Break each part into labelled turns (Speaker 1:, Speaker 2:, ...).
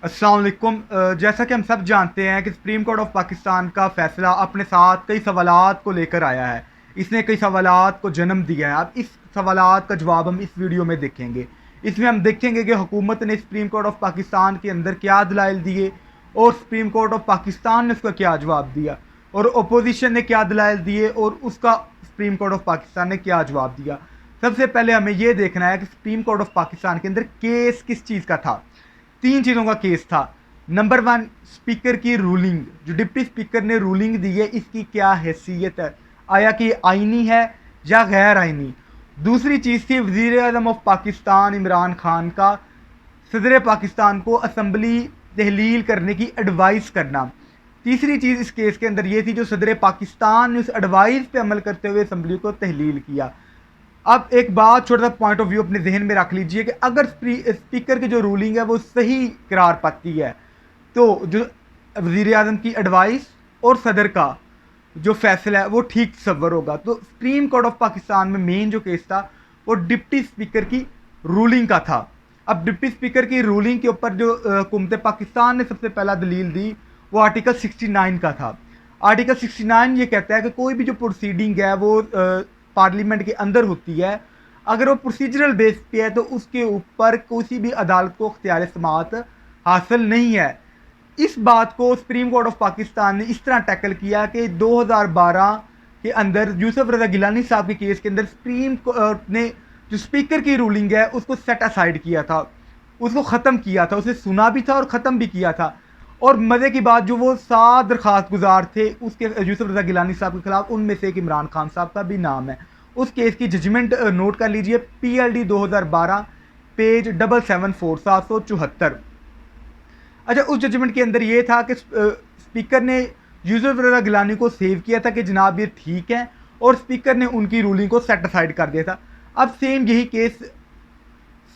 Speaker 1: अस्सलाम वालेकुम। जैसा कि हम सब जानते हैं कि सुप्रीम कोर्ट ऑफ पाकिस्तान का फैसला अपने साथ कई सवालात को लेकर आया है। इसने कई सवालात को जन्म दिया है। अब इस सवालात का जवाब हम इस वीडियो में देखेंगे। इसमें हम देखेंगे कि हुकूमत ने सुप्रीम कोर्ट ऑफ पाकिस्तान के अंदर क्या दलाइल दिए और सुप्रीम कोर्ट ऑफ पाकिस्तान ने उसका क्या जवाब दिया, और अपोजिशन ने क्या दलाइल दिए और उसका सुप्रीम कोर्ट ऑफ पाकिस्तान ने क्या जवाब दिया। सबसे पहले हमें यह देखना है कि सुप्रीम कोर्ट ऑफ पाकिस्तान के अंदर केस किस चीज़ का था। तीन चीज़ों का केस था। नंबर वन, स्पीकर की रूलिंग, जो डिप्टी स्पीकर ने रूलिंग दी है इसकी क्या हैसियत है, आया कि आइनी है या गैर आइनी। दूसरी चीज़ थी वज़ीर आज़म ऑफ पाकिस्तान इमरान खान का सदर पाकिस्तान को असम्बली तहलील करने की एडवाइस करना। तीसरी चीज़ इस केस के अंदर ये थी जो सदर पाकिस्तान ने उस एडवाइस पे अमल करते हुए असम्बली को तहलील किया। अब एक बात, छोटा सा पॉइंट ऑफ व्यू अपने जहन में रख लीजिए कि अगर स्पीकर की जो रूलिंग है वो सही करार पाती है तो जो वज़ीर आज़म की एडवाइस और सदर का जो फैसला है वो ठीक तस्वर होगा। तो सुप्रीम कोर्ट ऑफ पाकिस्तान में मेन जो केस था वो डिप्टी स्पीकर की रूलिंग का था। अब डिप्टी स्पीकर की रूलिंग के ऊपर जो हुकूमत पाकिस्तान ने सबसे पहला दलील दी वो आर्टिकल 69 का था। आर्टिकल 69 ये कहता है कि कोई भी जो प्रोसीडिंग है वो पार्लियामेंट के अंदर होती है, अगर वो प्रोसीजरल बेस पे है तो उसके ऊपर किसी भी अदालत को इख्तियार समाअत हासिल नहीं है। इस बात को सुप्रीम कोर्ट ऑफ पाकिस्तान ने इस तरह टैकल किया कि 2012 के अंदर यूसुफ रजा गिलानी साहब के केस के अंदर सुप्रीम कोर्ट ने जो स्पीकर की रूलिंग है उसको सेट असाइड किया था, उसको ख़त्म किया था, उसे सुना भी था और ख़त्म भी किया था। और मज़े की बात, जो वो 7 दरख्वास्त गुजार थे उसके यूसुफ रजा गिलानी साहब के खिलाफ, उनमें से एक इमरान खान साहब का भी नाम है। उस केस की जजमेंट नोट कर लीजिए, PLD 2012 पेज 774 774। अच्छा, उस जजमेंट के अंदर ये था कि स्पीकर ने यूसुफ रजा गिलानी को सेव किया था कि जनाब ये ठीक है, और स्पीकर ने उनकी रूलिंग को सेट असाइड कर दिया था। अब सेम यही case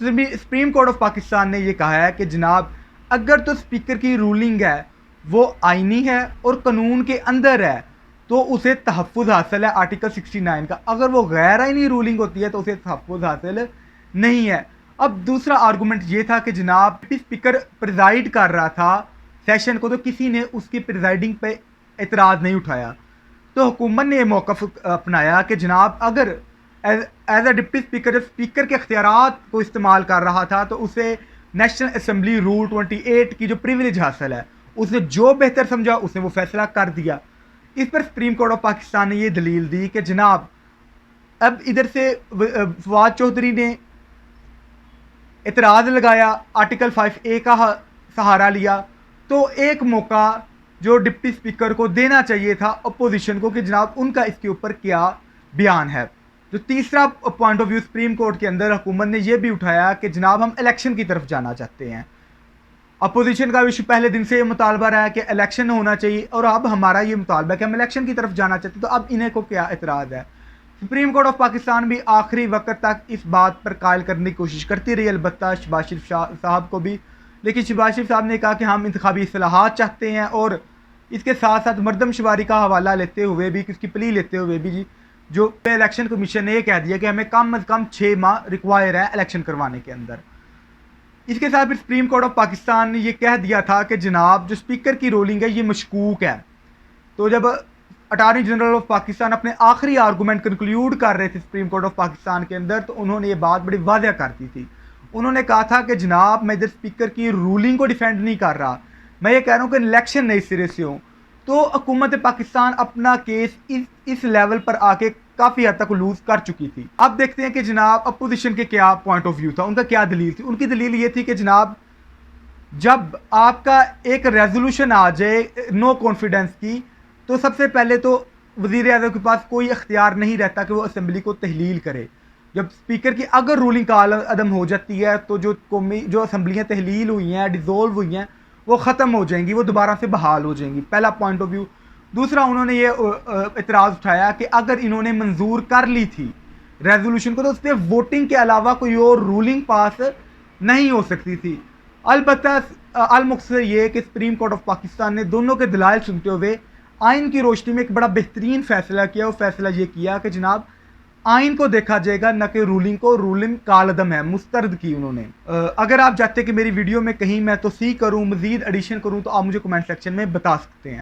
Speaker 1: supreme court of Pakistan ने ये कहा है कि जनाब अगर तो स्पीकर की रूलिंग है वो आइनी है और कानून के अंदर है तो उसे तहफ़्फ़ुज़ हासिल है आर्टिकल 69 का। अगर वो गैर आइनी रूलिंग होती है तो उसे तहफ़्फ़ुज़ हासिल नहीं है। अब दूसरा आर्गूमेंट ये था कि जनाब स्पीकर प्रिजाइड कर रहा था सेशन को, तो किसी ने उसकी प्रिजाइडिंग पे एतराज़ नहीं उठाया। तो हुकूमत ने यह मौक़िफ़ अपनाया कि जनाब अगर एज अ डिप्टी स्पीकर जब स्पीकर के अख्तियारात को इस्तेमाल कर रहा था तो उसे नेशनल असम्बली रूल 28 की जो प्रिविलेज हासिल है, उसने जो बेहतर समझा उसने वो फैसला कर दिया। इस पर सुप्रीम कोर्ट ऑफ पाकिस्तान ने ये दलील दी कि जनाब अब इधर से फवाद चौधरी ने एतराज़ लगाया, आर्टिकल 5A का सहारा लिया, तो एक मौका जो डिप्टी स्पीकर को देना चाहिए था अपोजिशन को कि जनाब उनका इसके ऊपर क्या बयान है। जो तीसरा point of view supreme court के अंदर हुकूमत ने यह भी उठाया कि जनाब हम इलेक्शन की तरफ जाना चाहते हैं। अपोजिशन का विषय पहले दिन से ये मुतालबा रहा है कि इलेक्शन होना चाहिए, और अब हमारा ये मुतालबा है कि हम इलेक्शन की तरफ जाना चाहते हैं, तो अब इन्हें को क्या एतराज़ है। सुप्रीम कोर्ट ऑफ पाकिस्तान भी आखिरी वक्त तक इस बात पर कायल करने की कोशिश करती रही, अलबत्ता शहबाज शरीफ साहब को भी, लेकिन शहबाज शरीफ साहब ने कहा कि हम इंतखाबी इस्लाहात चाहते हैं, और इसके साथ साथ मरदमशुमारी का हवाला लेते हुए भी, किसकी प्ली लेते हुए भी जी, जो इलेक्शन कमीशन ने यह कह दिया कि हमें कम अज़ कम 6 माह रिक्वायर है इलेक्शन करवाने के अंदर। इसके साथ फिर सुप्रीम कोर्ट ऑफ पाकिस्तान ने यह कह दिया था कि जनाब जो स्पीकर की रूलिंग है ये मशकूक है। तो जब अटारनी जनरल ऑफ पाकिस्तान अपने आखिरी आर्गूमेंट कंक्लूड कर रहे थे सुप्रीम कोर्ट ऑफ पाकिस्तान के अंदर, तो उन्होंने ये बात बड़ी वाज़ह कर दी थी। उन्होंने कहा था कि जनाब मैं इधर स्पीकर की रूलिंग को डिफेंड नहीं कर रहा, मैं ये कह रहा हूँ कि इलेक्शन नए सिरे से हो। तो हुकूमत पाकिस्तान अपना केस इस लेवल पर आके काफ़ी हद तक लूज कर चुकी थी। अब देखते हैं कि जनाब अपोजिशन के क्या पॉइंट ऑफ व्यू था, उनका क्या दलील थी। उनकी दलील ये थी कि जनाब जब आपका एक रेजोल्यूशन आ जाए नो कॉन्फिडेंस की, तो सबसे पहले तो वज़ीर आज़म के पास कोई इख्तियार नहीं रहता कि वो असम्बली को तहलील करे। जब स्पीकर की अगर रूलिंग का अदम हो जाती है तो जो असम्बलियाँ तहलील हुई हैं, डिज़ोल्व हुई हैं, वो ख़त्म हो जाएंगी, वो दोबारा से बहाल हो जाएंगी। पहला पॉइंट ऑफ व्यू। दूसरा, उन्होंने ये एतराज़ उठाया कि अगर इन्होंने मंजूर कर ली थी रेजोल्यूशन को तो उस पर वोटिंग के अलावा कोई और रूलिंग पास नहीं हो सकती थी। अलबत्ता अलमकसद ये कि सुप्रीम कोर्ट ऑफ पाकिस्तान ने दोनों के दलाइल सुनते हुए आइन की रोशनी में एक बड़ा बेहतरीन फ़ैसला किया। वो फैसला ये किया कि जनाब आइन को देखा जाएगा, न कि रूलिंग को। रूलिंग कालदम है, मुस्तरद की उन्होंने। अगर आप चाहते हैं कि मेरी वीडियो में कहीं मैं तोसीक करूं, मजीद एडिशन करूं, तो आप मुझे कमेंट सेक्शन में बता सकते हैं।